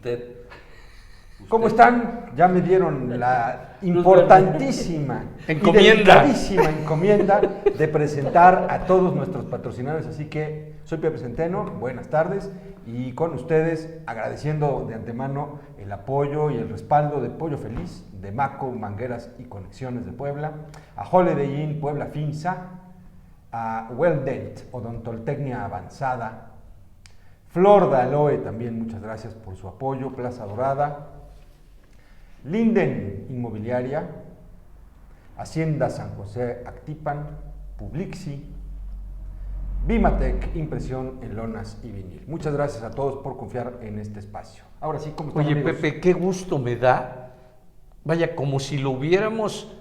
Usted. ¿Cómo están? Ya me dieron la importantísima encomienda. Y delicadísima encomienda de presentar a todos nuestros patrocinadores. Así que soy Pepe Centeno, buenas tardes, y con ustedes agradeciendo de antemano el apoyo y el respaldo de Pollo Feliz, de Maco, Mangueras y Conexiones de Puebla, a Holiday Inn Puebla Finza, a WellDent, Odontotecnia Avanzada, Flor de Aloe, también muchas gracias por su apoyo, Plaza Dorada, Linden Inmobiliaria, Hacienda San José Actipan, Publixi, Vimatec, impresión en lonas y vinil. Muchas gracias a todos por confiar en este espacio. Ahora sí, ¿cómo están, Oye, amigos? Pepe, qué gusto me da. Vaya, como si lo hubiéramos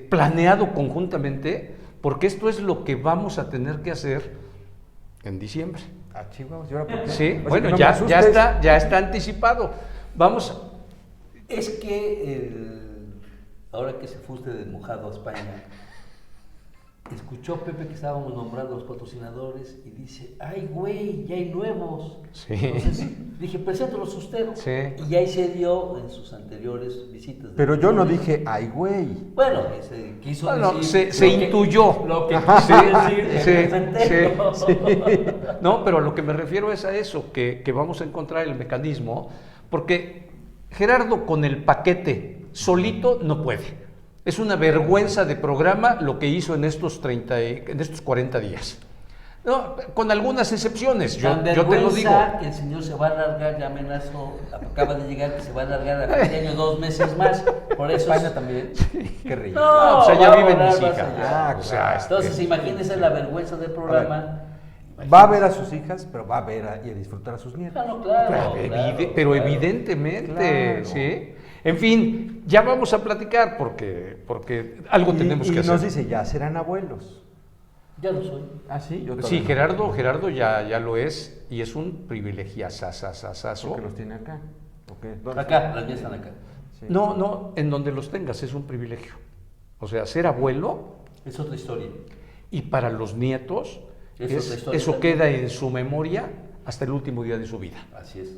planeado conjuntamente, porque esto es lo que vamos a tener que hacer en diciembre. Ah, Chihuahua, ¿y ahora por qué? Sí, O sea, bueno, que no me ya asustes. está anticipado. Vamos. Es que ahora que se fue usted de mojado a España, escuchó Pepe que estábamos nombrando a los patrocinadores y dice, ay güey, ya hay nuevos. Sí. Entonces dije, preséntalos usted. Sí. Y ahí se dio en sus anteriores visitas. Pero yo no dije, ay, güey. Bueno, quiso Bueno, decir... se lo que- intuyó. Lo que Ajá. quiso decir Sí, Pepe Centeno. No, pero a lo que me refiero es a eso, que vamos a encontrar el mecanismo, porque Gerardo con el paquete solito no puede. Es una vergüenza de programa lo que hizo en estos 40 días. No, con algunas excepciones, yo te lo digo. Que el señor se va a alargar, ya amenazó, acaba de llegar que se va a alargar a fin de año 2 meses más. Por eso España también. Qué rico. No, o sea, va ya a viven volar mis más hijas. allá. Ah, O sea, Entonces, imagínense la vergüenza del programa. Va a ver a sus hijas, pero va a ver y a disfrutar a sus nietos. Claro. Pero evidentemente, Claro. ¿sí? En fin, ya vamos a platicar porque algo tenemos que hacer. Y nos dice, ya serán abuelos. Ya lo soy. Ah, sí, yo Sí, todavía no. Gerardo ya lo es y es un privilegio ¿Por qué los tiene acá? ¿O qué? ¿Dónde Acá, están? las mías están acá. Sí. No, en donde los tengas es un privilegio. O sea, ser abuelo Es otra historia. y para los nietos, Es otra historia eso también. queda en su memoria hasta el último día de su vida. Así es.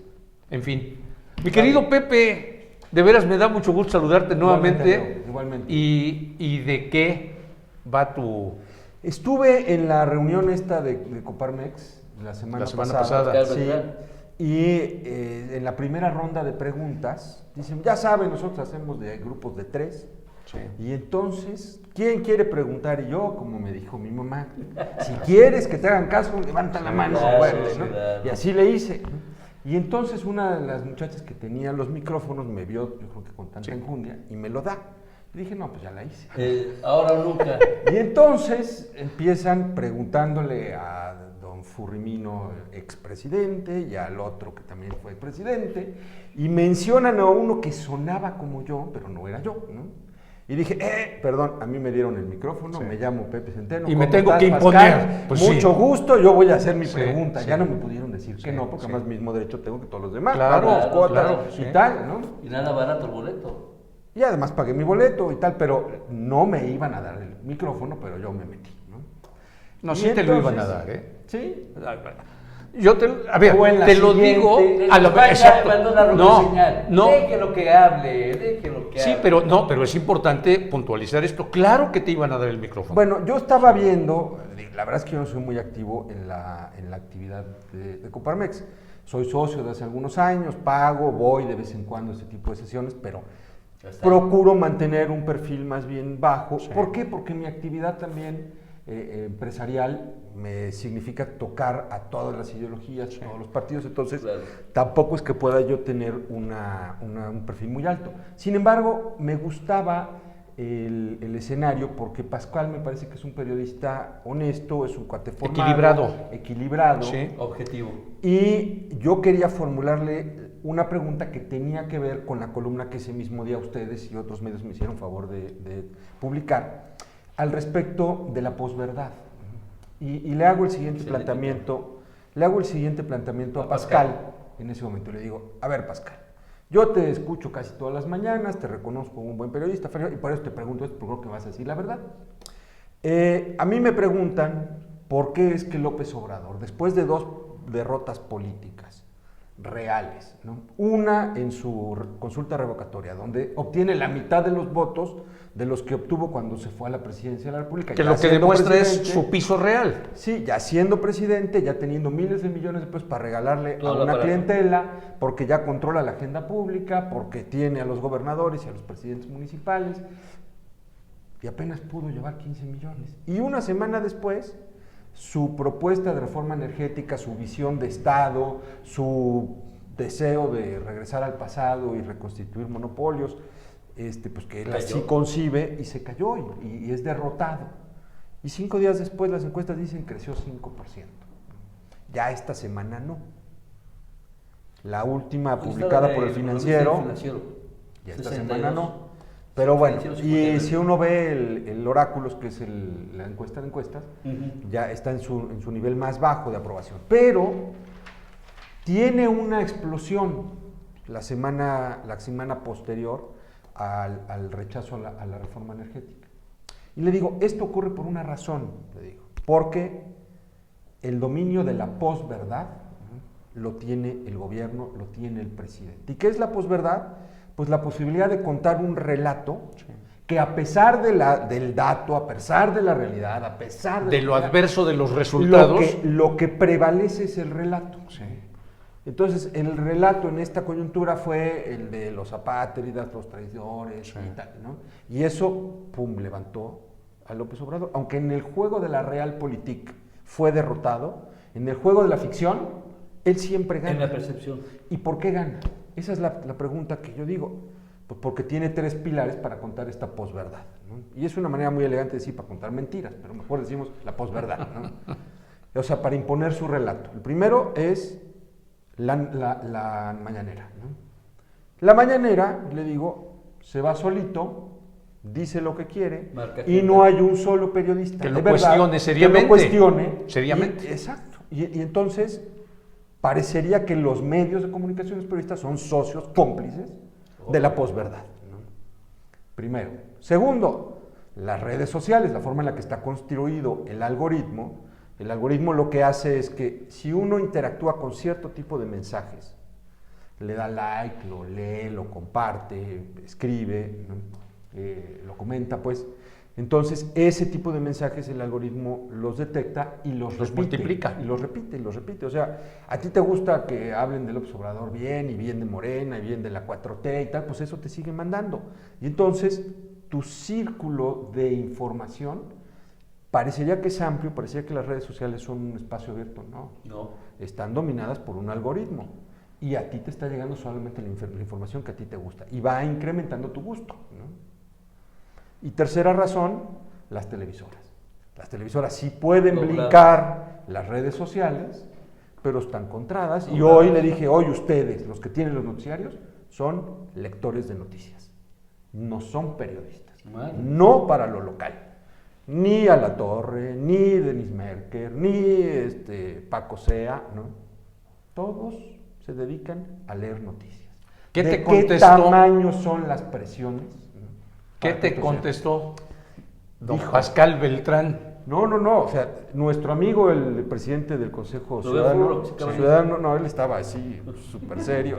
En fin, mi querido Pepe, de veras me da mucho gusto saludarte nuevamente. Igualmente. ¿Y de qué va tu...? Estuve en la reunión esta de Coparmex la semana pasada. pasada. Sí, y en la primera ronda de preguntas, dicen, ya saben, nosotros hacemos de grupos de 3. Sí. Y entonces, ¿quién quiere preguntar? Y yo, como me dijo mi mamá, si quieres que te hagan caso, levanta la mano claro, fuerte, ¿no? claro. Y así le hice. Y entonces una de las muchachas que tenía los micrófonos me vio, yo creo que con tanta enjundia, y me lo da. Y dije, no, pues ya la hice. Ahora o nunca. Y entonces empiezan preguntándole a don Furrimino, expresidente, y al otro que también fue presidente, y mencionan a uno que sonaba como yo, pero no era yo, ¿no? Y dije, perdón, a mí me dieron el micrófono, Sí. me llamo Pepe Centeno. Y me ¿cómo tengo estás, que Pascal? imponer. Pues Mucho sí. gusto, yo voy a hacer mi Sí, pregunta. sí. Ya no me pudieron decir que Sí, no, porque sí. además mismo derecho tengo que todos los demás. Claro, pago mis cuotas claro, y sí. tal, ¿no? Y nada barato el boleto. Y además pagué mi boleto y tal, pero no me iban a dar el micrófono, pero yo me metí, ¿no? No, Y sí te lo entonces- iban a dar, ¿eh? Sí. Yo a ver, O en la te lo siguiente, digo El a lo España exacto. mandó una No, señal. no. Déjelo que hable, déjelo que Sí, hable. pero es importante puntualizar esto. Claro que te iban a dar el micrófono. Bueno, yo estaba viendo, la verdad es que yo no soy muy activo en la actividad de Coparmex. Soy socio de hace algunos años, pago, voy de vez en cuando a ese tipo de sesiones, pero Ya está. procuro mantener un perfil más bien bajo. Sí. ¿Por qué? Porque mi actividad también empresarial me significa tocar a todas las ideologías, todos los partidos, entonces Claro. tampoco es que pueda yo tener un perfil muy alto. Sin embargo, me gustaba el escenario porque Pascual me parece que es un periodista honesto, es un cuate formado, equilibrado, Sí. Objetivo. y yo quería formularle una pregunta que tenía que ver con la columna que ese mismo día ustedes y otros medios me hicieron favor de publicar al respecto de la posverdad. Y le hago el siguiente Excelente. planteamiento a Pascal en ese momento. Le digo, a ver, Pascal, yo te escucho casi todas las mañanas, te reconozco como un buen periodista, y por eso te pregunto esto, porque creo que vas a decir la verdad. A mí me preguntan por qué es que López Obrador, después de 2 derrotas políticas, reales, ¿no? Una en su consulta revocatoria, donde obtiene la mitad de los votos de los que obtuvo cuando se fue a la presidencia de la República. Que Ya lo que siendo demuestra es presidente, su piso real. Sí, ya siendo presidente, ya teniendo miles de millones de pesos para regalarle Todo a el una aparato. clientela, porque ya controla la agenda pública, porque tiene a los gobernadores y a los presidentes municipales, y apenas pudo llevar 15 millones. Y una semana después, su propuesta de reforma energética, su visión de Estado, su deseo de regresar al pasado y reconstituir monopolios, pues que él así concibe, y se cayó y es derrotado. Y 5 días después las encuestas dicen creció 5%. Ya esta semana no. La última publicada por el Financiero, ya esta semana no. Pero bueno, y si uno ve el Oráculos, que es la encuesta de encuestas, ya está en su nivel más bajo de aprobación. Pero tiene una explosión la semana posterior al rechazo a la reforma energética. Y le digo, esto ocurre por una razón, le digo, porque el dominio de la posverdad lo tiene el gobierno, lo tiene el presidente. ¿Y qué es la posverdad? Pues la posibilidad de contar un relato que a pesar del dato, a pesar de la realidad, a pesar de lo adverso de los resultados, lo que prevalece es el relato. Sí. Entonces, el relato en esta coyuntura fue el de los apátridas, los traidores, sí, y tal, ¿no? Y eso, pum, levantó a López Obrador. Aunque en el juego de la Realpolitik fue derrotado, en el juego de la ficción, él siempre gana. En la percepción. ¿Y por qué gana? Esa es la pregunta que yo digo. Pues porque tiene 3 pilares para contar esta posverdad, ¿no? Y es una manera muy elegante de decir para contar mentiras, pero mejor decimos la posverdad, ¿no? O sea, para imponer su relato. El primero es la mañanera, ¿no? La mañanera, le digo, se va solito, dice lo que quiere, y no hay un solo periodista que lo cuestione seriamente. Que lo cuestione seriamente. Exacto. Y entonces parecería que los medios de comunicación y los periodistas son socios cómplices de la posverdad, ¿no? Primero. Segundo, las redes sociales, la forma en la que está construido el algoritmo lo que hace es que si uno interactúa con cierto tipo de mensajes, le da like, lo lee, lo comparte, escribe, ¿no? Lo comenta, pues, entonces ese tipo de mensajes el algoritmo los detecta y los repite, multiplica. Y los repite. O sea, a ti te gusta que hablen de López Obrador bien, y bien de Morena, y bien de la 4T y tal, pues eso te sigue mandando. Y entonces tu círculo de información parecería que es amplio, parecería que las redes sociales son un espacio abierto. No. Están dominadas por un algoritmo. Y a ti te está llegando solamente la información que a ti te gusta. Y va incrementando tu gusto, ¿no? Y tercera razón, las televisoras. Las televisoras sí pueden brincar las redes sociales, pero están contradas. Y hoy le dije, hoy ustedes, los que tienen los noticiarios, son lectores de noticias. No son periodistas. No para lo local. Ni Alatorre, ni Denis Merker, ni Paco Sea, ¿no? Todos se dedican a leer noticias. ¿De qué tamaño son las presiones? ¿Qué te contestó don Pascal Beltrán? No, o sea, nuestro amigo, el presidente del Consejo Ciudadano, él estaba así, súper serio.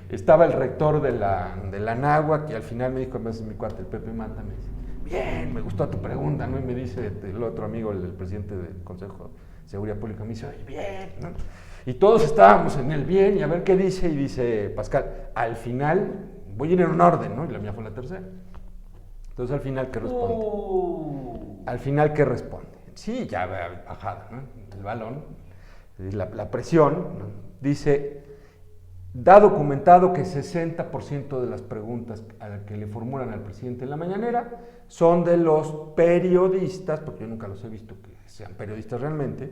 Estaba el rector de la Anáhuac, y al final me dijo, además es mi cuate, el Pepe Mata, me dice, bien, me gustó tu pregunta, ¿no? Y me dice el otro amigo, el presidente del Consejo de Seguridad Pública, me dice, bien, ¿no? Y todos estábamos en el bien, y a ver qué dice, y dice Pascal, al final, voy a ir en un orden, ¿no? Y la mía fue la tercera. Entonces, al final, ¿qué responde? Al final, ¿qué responde? Sí, ya bajada, ¿no? El balón, la presión, ¿no? Dice, da documentado que 60% de las preguntas a las que le formulan al presidente en la mañanera son de los periodistas, porque yo nunca los he visto que sean periodistas realmente,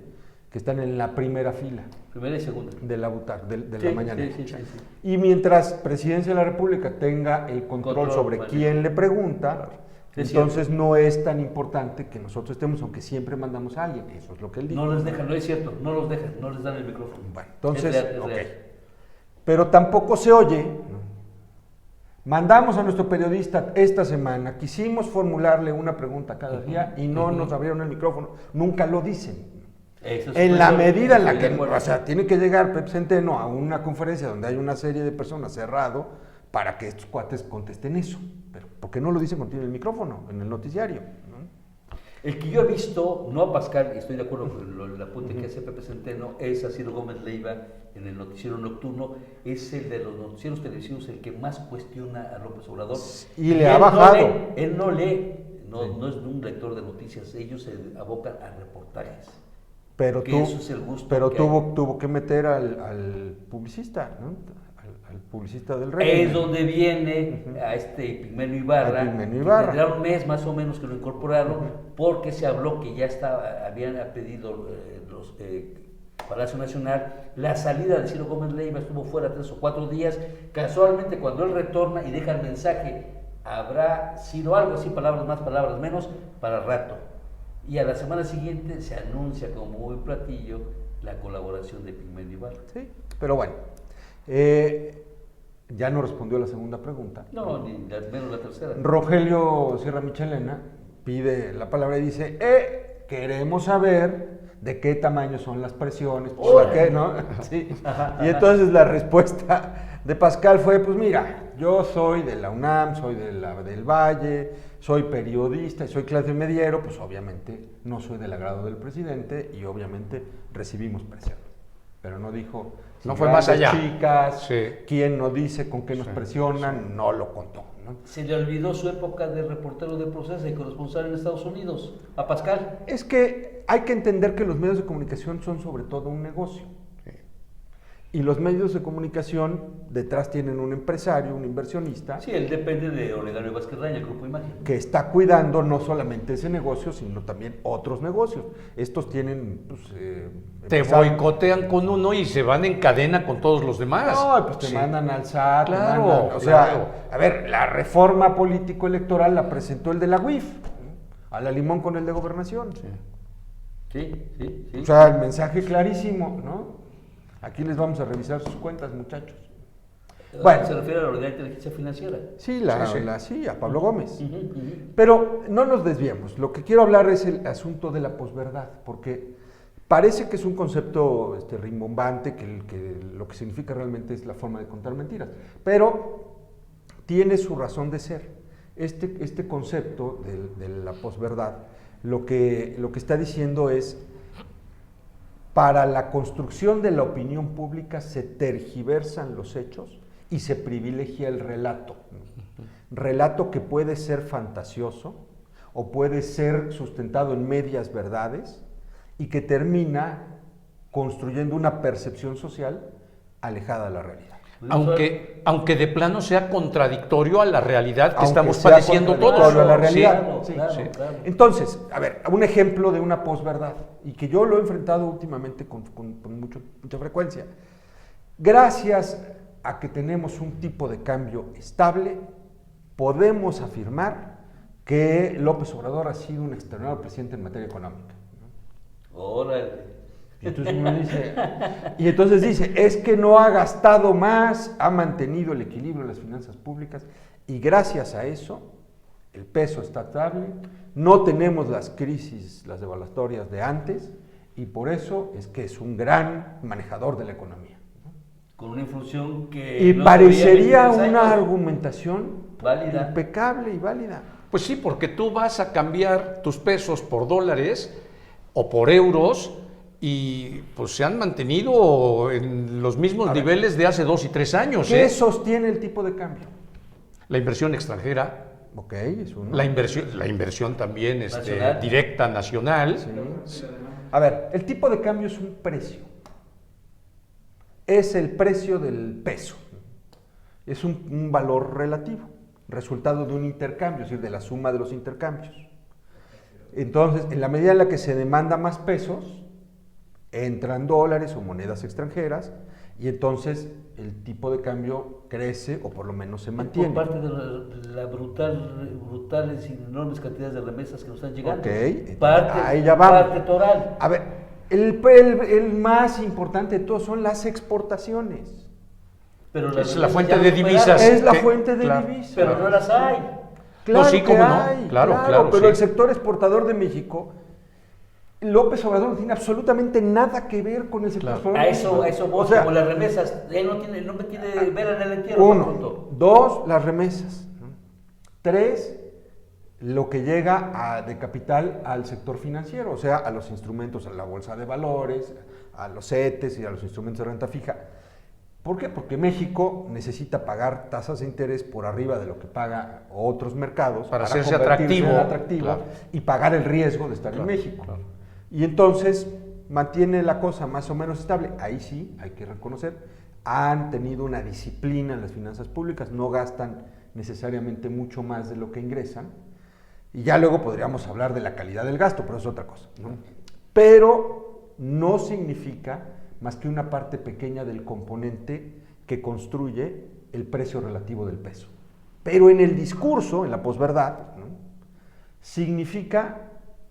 que están en la primera fila. Primera y segunda. De la la mañanera. Sí. Y mientras Presidencia de la República tenga el control sobre quién le pregunta, claro, entonces no es tan importante que nosotros estemos, aunque siempre mandamos a alguien. Eso es lo que él dice. No les dejan, no es cierto, no los dejan, no les dan el micrófono. Bueno, entonces, es real. Pero tampoco se oye, ¿no? Mandamos a nuestro periodista esta semana, quisimos formularle una pregunta cada día y no nos abrieron el micrófono, nunca lo dicen. Eso es En la bueno, medida en la estoy que, de acuerdo. o sea, tiene que llegar Pepe Centeno a una conferencia donde hay una serie de personas cerrado para que estos cuates contesten eso. Pero ¿por qué no lo dicen contigo en el micrófono, en el noticiario? ¿No? El que yo he visto, no a Pascal, y estoy de acuerdo con el apunte que hace Pepe Centeno, es a Ciro Gómez Leiva en el noticiero nocturno, es el de los noticieros televisivos el que más cuestiona a López Obrador. Y le ha bajado. Él no lee, no es un lector de noticias, ellos se abocan a reportajes. Pero, Que eso es el gusto pero que tuvo que meter al publicista, ¿no? Al publicista del régimen. Es donde viene a Pigmenio Ibarra, A Pigmenio Ibarra. que tendrá un mes más o menos que lo incorporaron, porque se habló que ya habían pedido los Palacio Nacional la salida de Ciro Gómez Leiva, estuvo fuera 3 o 4 días, casualmente cuando él retorna y deja el mensaje, habrá sido algo así, palabras más, palabras menos, para rato. Y a la semana siguiente se anuncia como muy platillo la colaboración de Pigmenio Ibarra. Sí, pero bueno, ya no respondió la segunda pregunta. No, ni menos la tercera. Rogelio Sierra Michelena pide la palabra y dice, queremos saber de qué tamaño son las presiones, ¿por qué, no? Sí. Y entonces la respuesta de Pascal fue, pues mira, yo soy de la UNAM, soy del Valle, soy periodista y soy clase mediero, pues obviamente no soy del agrado del presidente y obviamente recibimos presión. Pero no dijo, no fue más allá. Chicas, Sí. quién nos dice con qué nos presionan, no lo contó, ¿no? Se le olvidó su época de reportero de Proceso y corresponsal en Estados Unidos, a Pascal. Es que hay que entender que los medios de comunicación son sobre todo un negocio. Y los medios de comunicación detrás tienen un empresario, un inversionista, Sí, él depende de Olegario Vázquez Raña, el Grupo Imagen. que está cuidando no solamente ese negocio, sino también otros negocios. Estos tienen, pues, Te empresarios. boicotean con uno y se van en cadena con todos los demás. No, pues te Sí. mandan al SAT, Claro, te mandan, o claro. sea, a ver, la reforma político-electoral la presentó el de la UIF, ¿no? A la limón con el de Gobernación. Sí. O sea, el mensaje clarísimo, ¿no? Aquí les vamos a revisar sus cuentas, muchachos. Bueno. Se refiere a la Unidad de Inteligencia Financiera. Sí, sí, a Pablo Gómez. Ujú. Pero no nos desviemos. Lo que quiero hablar es el asunto de la posverdad, porque parece que es un concepto rimbombante, que lo que significa realmente es la forma de contar mentiras. Pero tiene su razón de ser. Este concepto de la posverdad, lo que está diciendo es, para la construcción de la opinión pública se tergiversan los hechos y se privilegia el relato. Relato que puede ser fantasioso o puede ser sustentado en medias verdades y que termina construyendo una percepción social alejada de la realidad. Aunque de plano sea contradictorio a la realidad que Aunque estamos sea padeciendo contradictorio todos. a la realidad. Claro. Entonces, a ver, un ejemplo de una posverdad, y que yo lo he enfrentado últimamente con mucha frecuencia. Gracias a que tenemos un tipo de cambio estable, podemos afirmar que López Obrador ha sido un extraordinario presidente en materia económica. Órale. Y entonces dice, es que no ha gastado más, ha mantenido el equilibrio de las finanzas públicas y gracias a eso el peso está estable, no tenemos las crisis, las devaluatorias de antes y por eso es que es un gran manejador de la economía. Con una infusión que... Y no parecería se veía en 23 una años. argumentación Válida. impecable y válida. Pues sí, porque tú vas a cambiar tus pesos por dólares o por euros y pues se han mantenido en los mismos niveles de hace 2 y 3 años. ¿Qué sostiene el tipo de cambio? La inversión extranjera, Ok, es uno. la inversión también Nacional. directa nacional. Sí. A ver, el tipo de cambio es un precio. Es el precio del peso. Es un valor relativo, resultado de un intercambio, es decir, de la suma de los intercambios. Entonces, en la medida en la que se demanda más pesos, entran dólares o monedas extranjeras y entonces el tipo de cambio crece o por lo menos se mantiene. Por parte de la brutales y enormes cantidades de remesas que nos están llegando. Ok, entonces, parte, ahí ya vamos. parte toral. A ver, el más importante de todos son las exportaciones. Pero Es las la remesas fuente ya de no divisas. superaron, Es la que- fuente de claro, divisas. pero no las hay. Claro No, sí, que cómo no. hay, Claro, pero sí. el sector exportador de México López Obrador no tiene absolutamente nada que ver con el sector Claro. A eso voy, O sea, como las remesas. Él no me quiere ver en el entierro. uno, punto. dos, las remesas. ¿No? Tres, lo que llega de capital al sector financiero, o sea, a los instrumentos, a la bolsa de valores, a los CETES y a los instrumentos de renta fija. ¿Por qué? Porque México necesita pagar tasas de interés por arriba de lo que paga otros mercados Para hacerse convertirse en atractivo, claro. y pagar el riesgo de estar Claro, en México. claro. Y entonces mantiene la cosa más o menos estable. Ahí sí, hay que reconocer, han tenido una disciplina en las finanzas públicas, no gastan necesariamente mucho más de lo que ingresan. Y ya luego podríamos hablar de la calidad del gasto, pero es otra cosa, ¿no? Pero no significa más que una parte pequeña del componente que construye el precio relativo del peso. Pero en el discurso, en la posverdad, ¿no? Significa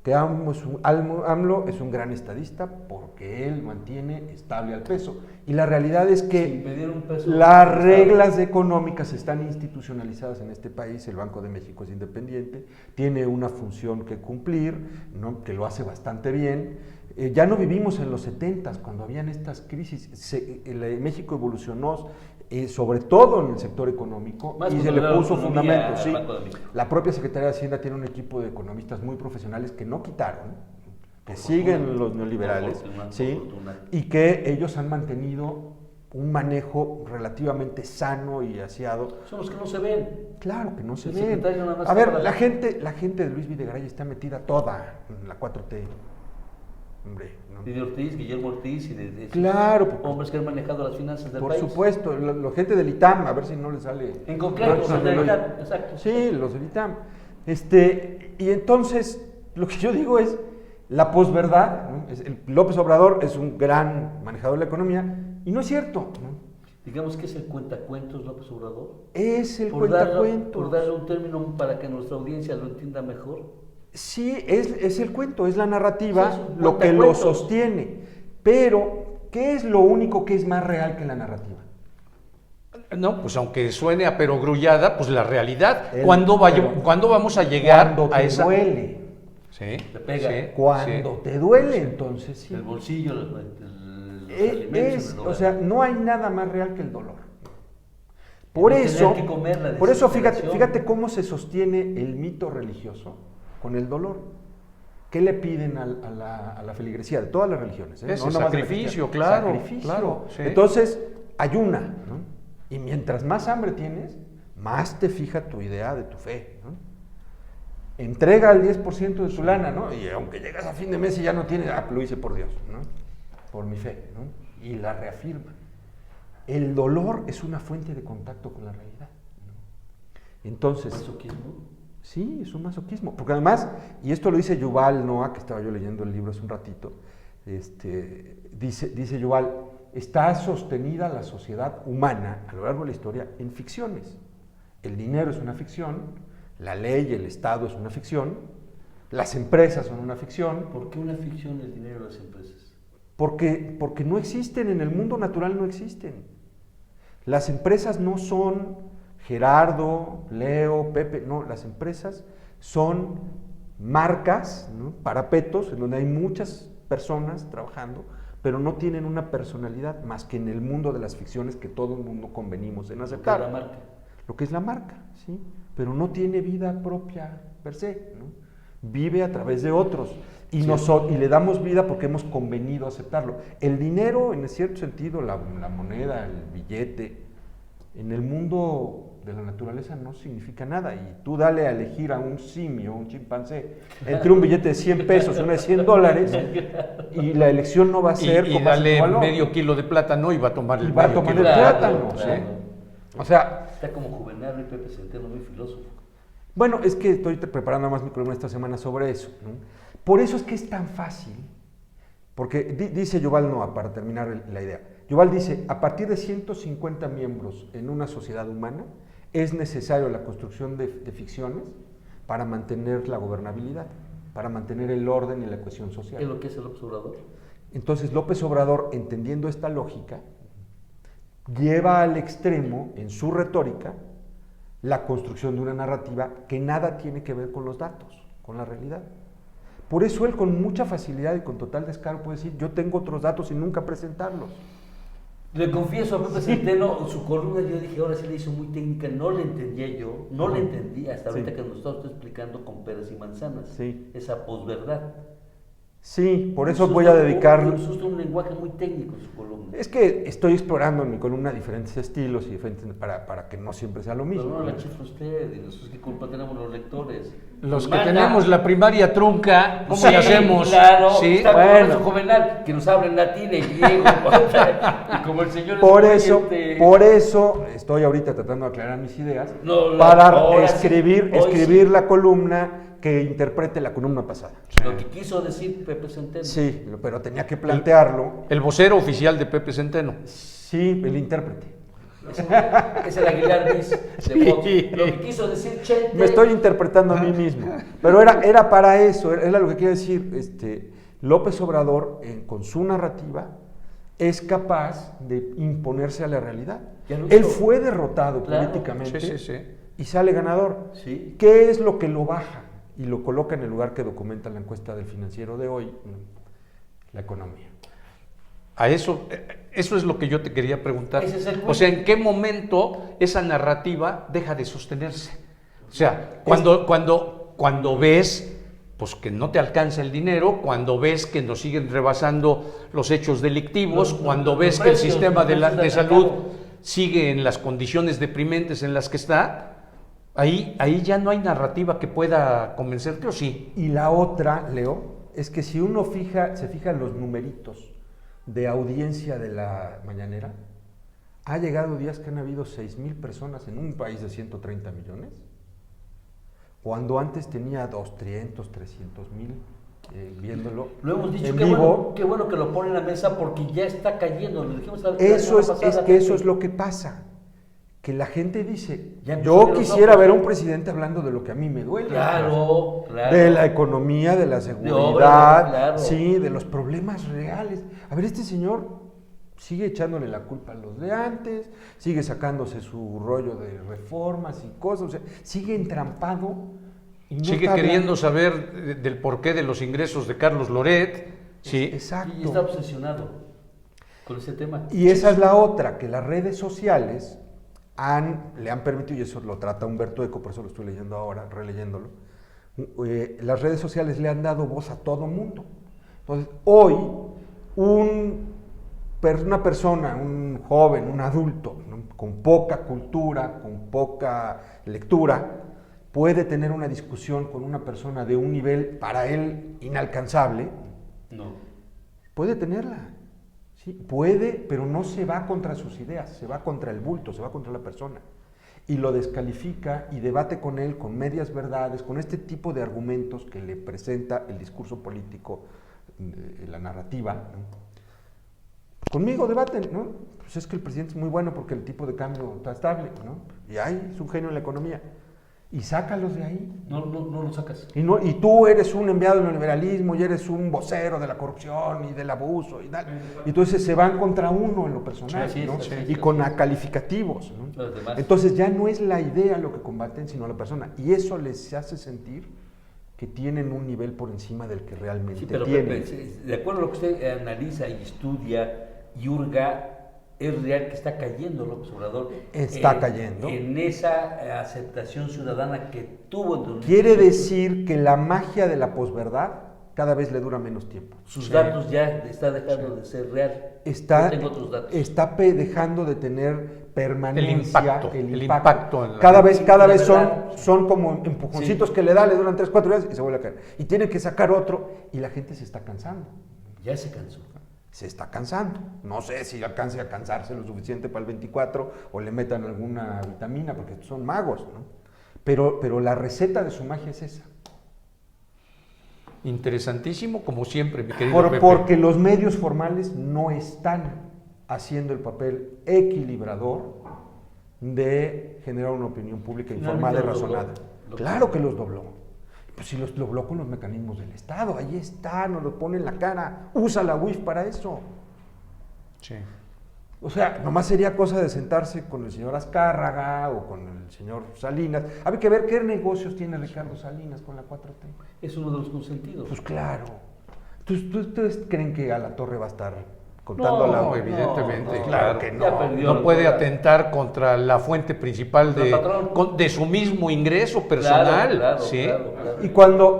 que AMLO es un gran estadista porque él mantiene estable al peso. Y la realidad es que Sin pedir un peso las prestado. reglas económicas están institucionalizadas en este país. El Banco de México es independiente, tiene una función que cumplir, ¿no? Que lo hace bastante bien. Ya no vivimos en los 70s, cuando habían estas crisis. México evolucionó, sobre todo en el sector económico, Más y se cuando le era puso autonomía fundamentos. al Sí. Banco de México. La propia Secretaría de Hacienda tiene un equipo de economistas muy profesionales que no quitaron, que Por siguen fortuna. los neoliberales, Por fortuna, ¿sí? por fortuna. Y que ellos han mantenido un manejo relativamente sano y aseado. Son los que no se ven. Claro que no se El ven. secretario nada más A ver, habla. la gente de Luis Videgaray está metida toda en la 4T. Hombre, ¿no? Y de Ortiz, Guillermo Ortiz y de esos Claro, porque- hombres que han manejado las finanzas del Por país. supuesto, la gente del ITAM, a ver si no le sale. En concreto, No, los del no, ITAM, exacto. Sí, los del ITAM. Y entonces, lo que yo digo es, la posverdad, ¿no? López Obrador es un gran manejador de la economía, y no es cierto, ¿no? Digamos que es el cuentacuentos López Obrador. Es el Por darle cuentacuentos. un término para que nuestra audiencia lo entienda mejor. Sí, es el cuento, es la narrativa Sí, es un lo que lo cuentacuentos. sostiene. Pero, ¿qué es lo único que es más real que la narrativa? No, pues aunque suene a perogrullada, pues la realidad. El- ¿Cuándo vamos a llegar Cuando a te esa? duele. Sí, Te pega. sí, Cuando sí. te duele, entonces sí. El bolsillo, los alimentos, el O sea, no hay nada más real que el dolor. El Por tener eso, que comer, la por eso desesperación. fíjate cómo se sostiene el mito religioso con el dolor. ¿Qué le piden a la feligresía de todas las religiones? Ese No nomás de la sacrificio, cristiana. claro, Sacrificio. claro, sí. Entonces, ayuna, ¿no? Y mientras más hambre tienes, más te fija tu idea de tu fe, ¿no? Entrega el 10% de tu lana, ¿no? Y aunque llegas a fin de mes y ya no tienes, lo hice por Dios, ¿no? Por mi fe, ¿no? Y la reafirma. El dolor es una fuente de contacto con la realidad, ¿no? Entonces, masoquismo. sí, es un masoquismo. Porque además, y esto lo dice Yuval Noah, que estaba yo leyendo el libro hace un ratito, dice Yuval, está sostenida la sociedad humana a lo largo de la historia en ficciones. El dinero es una ficción, la ley y el Estado es una ficción, las empresas son una ficción, ¿Por qué una ficción el dinero de las empresas? porque no existen, en el mundo natural no existen. Las empresas no son Gerardo, Leo, Pepe, no, las empresas son marcas, ¿no? Parapetos, en donde hay muchas personas trabajando, pero no tienen una personalidad más que en el mundo de las ficciones que todo el mundo convenimos en aceptar. La marca. Lo que es la marca, ¿sí? Pero no tiene vida propia per se, ¿no? Vive a través de otros y, y le damos vida porque hemos convenido aceptarlo. El dinero, en cierto sentido, la moneda, el billete, en el mundo de la naturaleza no significa nada. Y tú dale a elegir a un simio, un chimpancé, entre un billete de 100 pesos y uno de $100, y la elección no va a ser Y con base en dale tu valor. medio kilo de plátano y va a tomar el Y va a medio tomar kilo el de plátano, plátano. ¿sí? ¿sí? O sea, Está como Juvenal y Pepe Centeno, muy filósofo. bueno, es que estoy preparando más mi columna esta semana sobre eso, ¿no? Por eso es que es tan fácil, porque dice Yuval Noah, para terminar la idea, Yuval dice, a partir de 150 miembros en una sociedad humana, es necesario la construcción de ficciones para mantener la gobernabilidad, para mantener el orden y la cohesión ¿Qué es social. lo que es el observador? Entonces López Obrador, entendiendo esta lógica, lleva al extremo en su retórica la construcción de una narrativa que nada tiene que ver con los datos, con la realidad. Por eso él con mucha facilidad y con total descaro puede decir, yo tengo otros datos y nunca presentarlos. Le confieso a Pepe Centeno, su columna yo dije, ahora sí le hizo muy técnica, no le entendía yo, no le entendía hasta ahorita Sí. que nos está usted explicando con peras y manzanas, Sí. esa posverdad. Sí, por eso voy a dedicar... Usa un lenguaje muy técnico en su columna. Es que estoy explorando en mi columna diferentes estilos y diferentes para que no siempre sea lo mismo. Pero no la chifla usted, y nosotros qué culpa tenemos los lectores. Los que Manda. tenemos la primaria trunca, ¿cómo Sí, le hacemos? Claro, Sí. está Bueno. como Juvenal, que nos habla en latín, en griego, y como el señor... Por es eso, muy, por eso estoy ahorita tratando de aclarar mis ideas No, para ahora sí, escribir hoy la columna que interprete la columna pasada. Lo que quiso decir Pepe Centeno. Sí, pero tenía que plantearlo. El vocero oficial de Pepe Centeno. Sí, el intérprete. Es el Aguilar Miss de Sí. Fox. Lo que quiso decir Chente. Me estoy interpretando a mí mismo. Pero era para eso, era lo que quiero decir. López Obrador, con su narrativa, es capaz de imponerse a la realidad. Ya lo Él hizo. fue derrotado Claro. políticamente Sí. y sale ganador. Sí. ¿Qué es lo que lo baja y lo coloca en el lugar que documenta la encuesta del Financiero de hoy? La economía. A eso es lo que yo te quería preguntar. Ese es el O sea, ¿en qué momento esa narrativa deja de sostenerse? O sea, cuando ves pues que no te alcanza el dinero, cuando ves que nos siguen rebasando los hechos delictivos, cuando ves que el precios, sistema de precios del salud mercado sigue en las condiciones deprimentes en las que está, ahí ya no hay narrativa que pueda convencerte, ¿o sí? Y la otra, Leo, es que si uno se fija en los numeritos de audiencia de la mañanera, ha llegado días que han habido 6,000 personas en un país de 130 millones, cuando antes tenía 200, 300,000 viéndolo Lo hemos dicho, en qué vivo. bueno que lo pone en la mesa porque ya está cayendo. Lo dijimos la Eso semana es pasada, que eso Pepe. es lo que pasa, que la gente dice, Ya empezó a yo ver los quisiera ojos. ver a un presidente hablando de lo que a mí me duele. Claro. De la economía, de la obra, seguridad, claro. sí, de los problemas reales. A ver, este señor sigue echándole la culpa a los de antes, sigue sacándose su rollo de reformas y cosas, o sea, sigue entrampado. Y no Sigue está queriendo hablando. saber del porqué de los ingresos de Carlos Loret, ¿sí? Exacto. Y está obsesionado con ese tema. Y esa es la otra, que las redes sociales le han permitido, y eso lo trata Humberto Eco, por eso lo estoy leyendo ahora, releyéndolo, las redes sociales le han dado voz a todo mundo. Entonces, hoy, una persona, un joven, un adulto, ¿no?, con poca cultura, con poca lectura, puede tener una discusión con una persona de un nivel para él inalcanzable. No. Puede tenerla, sí, puede, pero no se va contra sus ideas, se va contra el bulto, se va contra la persona. Y lo descalifica y debate con él con medias verdades, con este tipo de argumentos que le presenta el discurso político, la narrativa, ¿no? Conmigo debaten, ¿no? Pues es que el presidente es muy bueno porque el tipo de cambio está estable, ¿no? Y ahí es un genio en la economía. Y sácalos de ahí. No lo sacas. Y tú eres un enviado del neoliberalismo y eres un vocero de la corrupción y del abuso y tal. Y entonces se van contra uno en lo personal, Así es, ¿no? así es, Y así con es. calificativos, ¿no? Los demás. Entonces ya no es la idea lo que combaten, sino la persona. Y eso les hace sentir que tienen un nivel por encima del que realmente Sí, pero tienen. Pepe, de acuerdo a lo que usted analiza y estudia y hurga, es real que está cayendo López Obrador. Está cayendo. En esa aceptación ciudadana que tuvo en 2018. Quiere decir que la magia de la posverdad cada vez le dura menos tiempo. Sus datos ya está dejando de ser real. Está Yo tengo otros datos. dejando de tener permanencia, El impacto en la cada vez verdad. son como empujoncitos Sí. que le duran 3, 4 días y se vuelve a caer. Y tiene que sacar otro y la gente se está cansando. Ya se cansó. Se está cansando. No sé si alcance a cansarse lo suficiente para el 24 o le metan alguna vitamina porque son magos, ¿no? Pero la receta de su magia es esa. Interesantísimo, como siempre, mi querido Pepe. Porque los medios formales no están haciendo el papel equilibrador de generar una opinión pública informada y Finalmente los razonada. dobló. Claro que los dobló. Pues si los dobló con los mecanismos del Estado, ahí está, nos lo pone en la cara. Usa la UIF para eso. Sí. O sea, nomás sería cosa de sentarse con el señor Azcárraga o con el señor Salinas. Hay que ver qué negocios tiene Ricardo Salinas con la 4T. Es uno de los consentidos. Pues claro. ¿Ustedes creen que Alatorre va a estar contando la... No, evidentemente, no, claro. que ya no. perdió. No puede atentar contra la fuente principal El patrón. de su mismo ingreso personal. Claro, ¿sí? claro. Y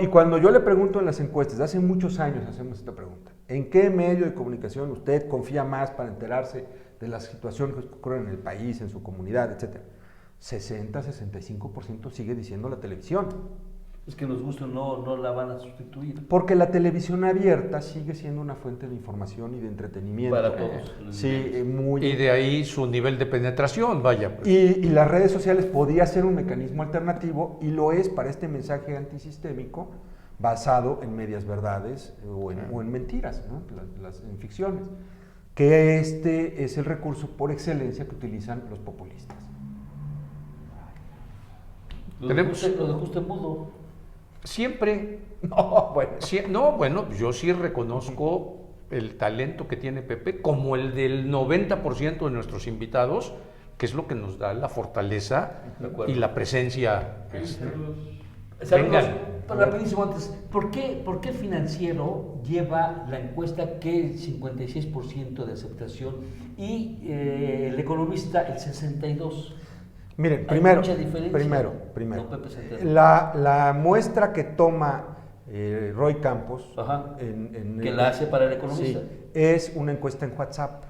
cuando yo le pregunto en las encuestas, hace muchos años hacemos esta pregunta, ¿en qué medio de comunicación usted confía más para enterarse de las situaciones que ocurren en el país, en su comunidad, etcétera? 60-65% sigue diciendo la televisión. Es que nos gusta, no la van a sustituir. Porque la televisión abierta sigue siendo una fuente de información y de entretenimiento. Para todos. Sí, muy... Y de ahí su nivel de penetración, vaya. Pues. Y las redes sociales podría ser un mecanismo alternativo y lo es para este mensaje antisistémico basado en medias verdades o en mentiras, ¿no? En ficciones. Que este es el recurso por excelencia que utilizan los populistas. Lo Tenemos- dejó usted mudo. Siempre. Bueno, yo sí reconozco el talento que tiene Pepe, como el del 90% de nuestros invitados, que es lo que nos da la fortaleza De acuerdo. y la presencia. Saludos. Vengan. Rapidísimo antes, ¿por qué Financiero lleva la encuesta que el 56% de aceptación y el Economista el 62%? Miren, Hay primero, mucha diferencia. primero, No, Pepe Centeno. la muestra que toma Roy Campos, Ajá. Que la hace para el Economista. sí, es una encuesta en WhatsApp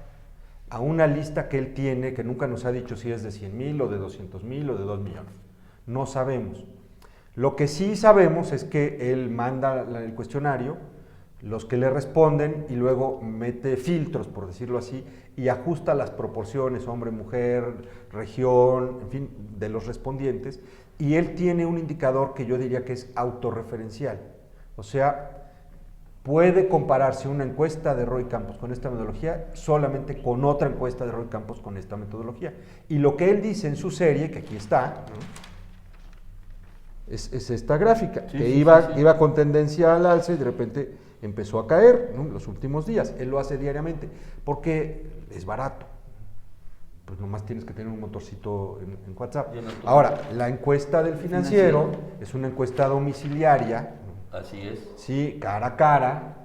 a una lista que él tiene, que nunca nos ha dicho si es de 100,000 o de 200,000 o de 2 millones. No sabemos. Lo que sí sabemos es que él manda el cuestionario, los que le responden y luego mete filtros, por decirlo así, y ajusta las proporciones, hombre, mujer, región, en fin, de los respondientes, y él tiene un indicador que yo diría que es autorreferencial. O sea, puede compararse una encuesta de Roy Campos con esta metodología solamente con otra encuesta de Roy Campos con esta metodología. Y lo que él dice en su serie, que aquí está, ¿no? Es esta gráfica, Sí, que sí, iba, sí, sí. iba con tendencia al alza y de repente empezó a caer, ¿no? En los últimos días. Él lo hace diariamente porque es barato. Pues nomás tienes que tener un motorcito en WhatsApp. Y en el- Ahora, la encuesta del financiero es una encuesta domiciliaria, ¿no? Así es. Sí, cara a cara,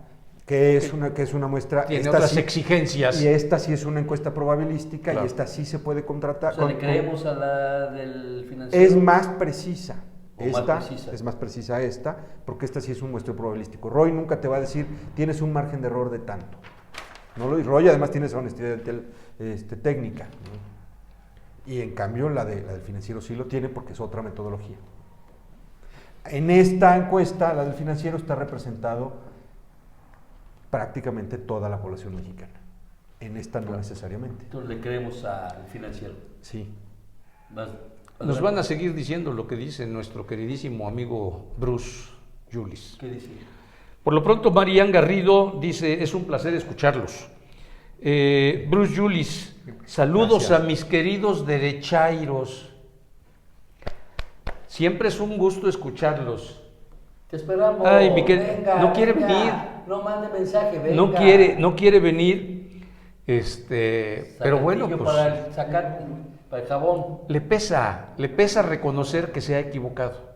que es una muestra. Tiene esta otras sí- exigencias. Y esta sí es una encuesta probabilística Claro. y esta sí se puede contratar. O sea, le creemos a la del Financiero. Es más precisa. O más Esta precisa. es más precisa esta, porque esta sí es un muestreo probabilístico. Roy nunca te va a decir, tienes un margen de error de tanto. No lo dice. Roy además tiene esa honestidad técnica, ¿no? Y en cambio la del financiero sí lo tiene porque es otra metodología. En esta encuesta, la del financiero, está representado prácticamente toda la población mexicana. En esta no necesariamente. Entonces le creemos al Financiero. Sí. Nos van a seguir diciendo lo que dice nuestro queridísimo amigo Bruce Julis. ¿Qué dice? Por lo pronto, Marian Garrido dice, es un placer escucharlos. Bruce Julis, saludos Gracias. a mis queridos derechairos. Siempre es un gusto escucharlos. Te esperamos. Ay, mi Venga, no quiere venga. venir. No mande mensaje, venga. No quiere venir, pero bueno, Sacatillo pues para el jabón. le pesa reconocer que se ha equivocado.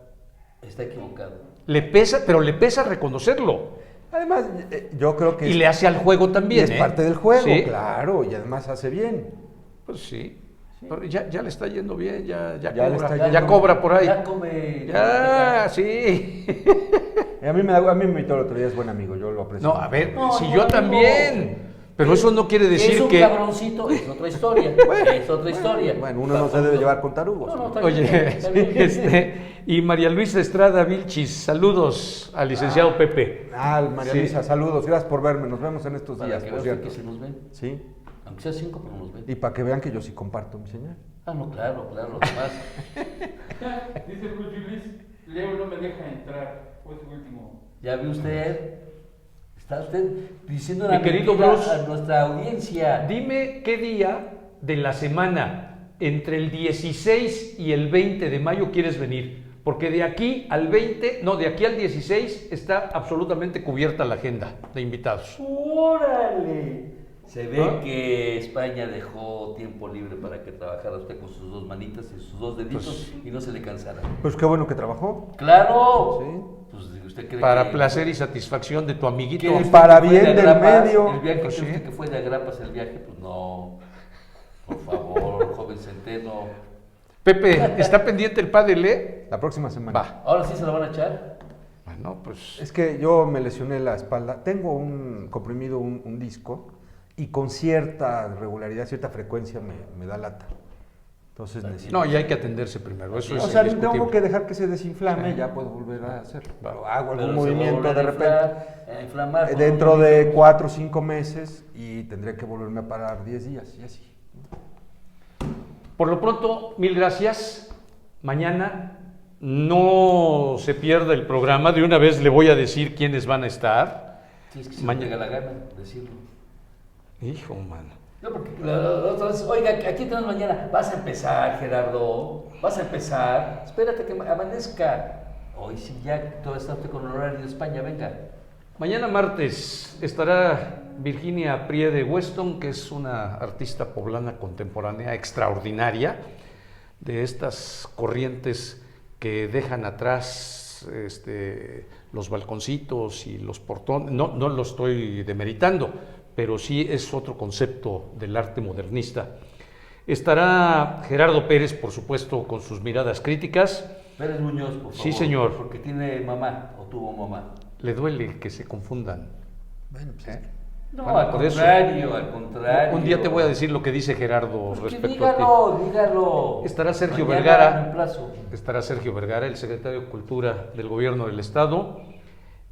Está equivocado. Pero le pesa reconocerlo. Además, yo creo que Y le hace al juego también. y es parte del juego, Sí. claro, y además hace bien. Pues sí. Pero ya le está yendo bien, ya Ya le cobra, está ya yendo cobra por ahí. Ya come. Ya, sí. A mí me invitó el otro día, es buen amigo, yo lo aprecio. No, a ver, No, si no, yo amigo. también. Pero eso no quiere Es decir un que... cabroncito, es otra historia. Es otra historia. Bueno, uno no se debe llevar con tarugos. No, está bien, Oye, está bien. y María Luisa Estrada Vilchis, saludos al licenciado Pepe. María Sí. Luisa, saludos, gracias por verme, nos vemos en estos Para días, que por vean cierto. que se nos ven. Sí, Aunque sea 5, pero nos ven. y para que vean que yo sí comparto mi señal. No, claro, además. Dice Bruce Willis, Leo no me deja entrar. Fue su último. Ya ve usted. Está usted diciendo Mi una querido mentira Bruce, a nuestra audiencia. Dime qué día de la semana, entre el 16 y el 20 de mayo, quieres venir. Porque de aquí al 16 está absolutamente cubierta la agenda de invitados. ¡Órale! Se ve que España dejó tiempo libre para que trabajara usted con sus dos manitas y sus dos deditos y no se le cansara. Pues qué bueno que trabajó. ¡Claro! Sí. Pues usted cree Para que, placer y satisfacción de tu amiguito. ¿quiere usted para que fue bien de del Agrapas? medio. El viaje Pues ¿cree sí. usted que fue de Agrapas el viaje? Pues no. Por favor, joven Centeno. Pepe, ¿está pendiente el pádel, La próxima semana. Va. ¿Ahora sí se lo van a echar? Bueno, pues... Es que yo me lesioné la espalda. Tengo comprimido un disco y con cierta regularidad, cierta frecuencia me da lata. Entonces necesito... No, y hay que atenderse primero, eso es O sea, indiscutible. tengo que dejar que se desinflame, Sí. ya puedo volver a hacerlo. Hago Pero algún se va a movimiento volver de a repente. inflamar con Dentro un de movimiento. 4 o 5 meses y tendré que volverme a parar 10 días y así. Por lo pronto, mil gracias. Mañana no se pierda el programa. De una vez le voy a decir quiénes van a estar. Sí, es que se Mañana. me pega la gana decirlo. Hijo, mano. No, porque la otra vez, oiga, aquí tenemos mañana. Vas a empezar, Gerardo. Vas a empezar. Espérate que amanezca. Hoy sí ya todo está usted con horario de España, venga. Mañana martes estará Virginia Prie de Weston, que es una artista poblana contemporánea extraordinaria, de estas corrientes que dejan atrás los balconcitos y los portones. No lo estoy demeritando, pero sí es otro concepto del arte modernista. Estará Gerardo Pérez, por supuesto, con sus miradas críticas. Pérez Muñoz, por favor. Sí, señor. Porque tiene mamá o tuvo mamá. Le duele que se confundan. Bueno, pues ¿Eh? No, Bueno, al por eso. contrario, al contrario. Un día te voy a decir lo que dice Gerardo Pues que respecto a ti. dígalo. Estará Sergio Mañana Vergara. reemplazo. Estará Sergio Vergara, el secretario de Cultura del Gobierno del Estado,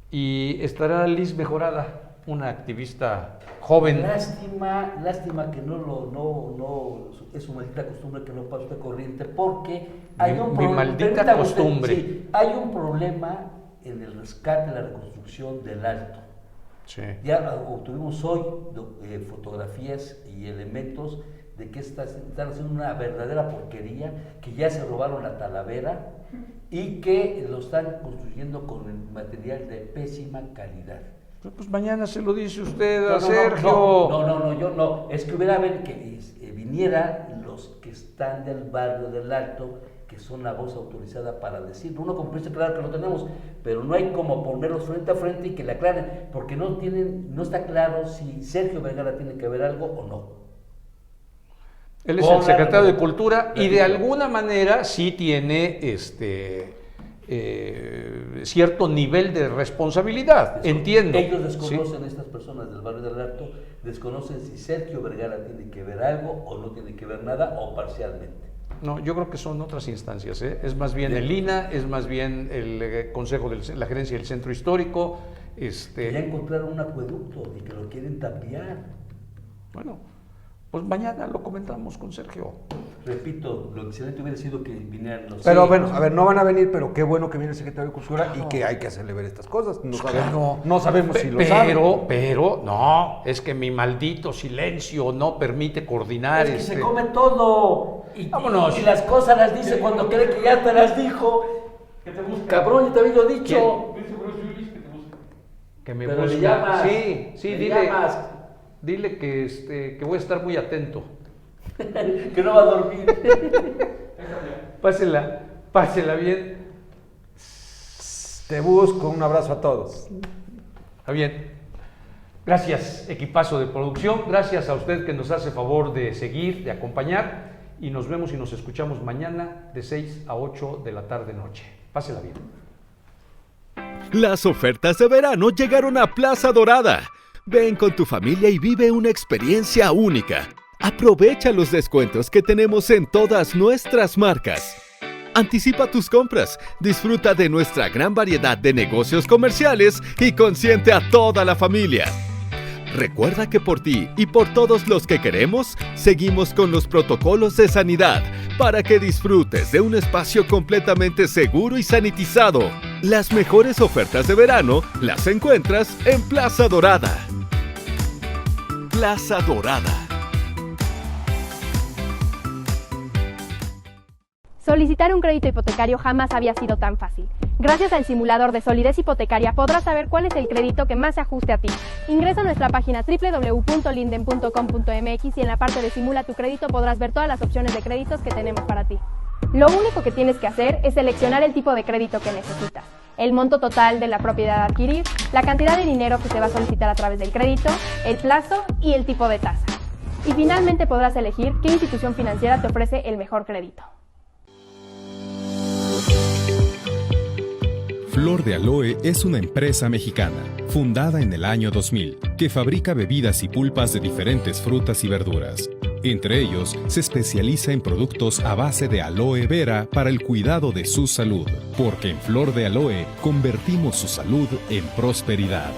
y estará Liz Mejorada, una activista joven. Lástima que no es su maldita costumbre que no pase usted corriente, porque hay un Mi problema. maldita Permítame usted, costumbre. sí, hay un problema en el rescate, la reconstrucción del Alto. Sí. Ya obtuvimos hoy fotografías y elementos de que están haciendo una verdadera porquería, que ya se robaron la Talavera y que lo están construyendo con el material de pésima calidad. Pues mañana se lo dice usted a No, Sergio. No, yo no. Es que hubiera ver que vinieran los que están del barrio del Alto, que son la voz autorizada para decirlo. Uno como periodista, claro que lo tenemos, pero no hay como ponerlos frente a frente y que le aclaren, porque no está claro si Sergio Vergara tiene que ver algo o no. Él es el secretario de Cultura y de alguna manera sí tiene cierto nivel de responsabilidad, entiendo. Ellos desconocen, ¿sí? estas personas del barrio del Alto, desconocen si Sergio Vergara tiene que ver algo o no tiene que ver nada o parcialmente. No, yo creo que son otras instancias, ¿eh? Es más bien el INA, es más bien el Consejo de la Gerencia del Centro Histórico. Que ya encontraron un acueducto y que lo quieren tapiar. Bueno, pues mañana lo comentamos con Sergio. Repito, lo excelente hubiera sido que vinieran los... Pero Sí, bueno, a ver, no van a venir, pero qué bueno que viene el secretario de Cultura Claro. y que hay que hacerle ver estas cosas. No Claro. sabemos, no sabemos si lo sabe. Pero, no, es que mi maldito silencio no permite coordinar. es que se come todo. Vámonos. Y las cosas las dice cuando cree que ya te las dijo. ¿Qué te busca? Cabrón, yo te había dicho. Dice Bruce Willis que te busca. Que me Pero busca. le llamas. Sí, le dile. llamas, Dile que voy a estar muy atento. que no va a dormir. Pásela bien. Te busco, un abrazo a todos. Está bien. Gracias, equipazo de producción. Gracias a usted que nos hace favor de seguir, de acompañar. Y nos vemos y nos escuchamos mañana de 6 a 8 de la tarde-noche. Pásela bien. Las ofertas de verano llegaron a Plaza Dorada. Ven con tu familia y vive una experiencia única. Aprovecha los descuentos que tenemos en todas nuestras marcas. Anticipa tus compras, disfruta de nuestra gran variedad de negocios comerciales y consiente a toda la familia. Recuerda que por ti y por todos los que queremos, seguimos con los protocolos de sanidad para que disfrutes de un espacio completamente seguro y sanitizado. Las mejores ofertas de verano las encuentras en Plaza Dorada. Plaza Dorada. Solicitar un crédito hipotecario jamás había sido tan fácil. Gracias al simulador de solidez hipotecaria podrás saber cuál es el crédito que más se ajuste a ti. Ingresa a nuestra página www.linden.com.mx y en la parte de Simula tu crédito podrás ver todas las opciones de créditos que tenemos para ti. Lo único que tienes que hacer es seleccionar el tipo de crédito que necesitas, el monto total de la propiedad a adquirir, la cantidad de dinero que se va a solicitar a través del crédito, el plazo y el tipo de tasa. Y finalmente podrás elegir qué institución financiera te ofrece el mejor crédito. Flor de Aloe es una empresa mexicana, fundada en el año 2000, que fabrica bebidas y pulpas de diferentes frutas y verduras. Entre ellos, se especializa en productos a base de aloe vera para el cuidado de su salud, porque en Flor de Aloe convertimos su salud en prosperidad.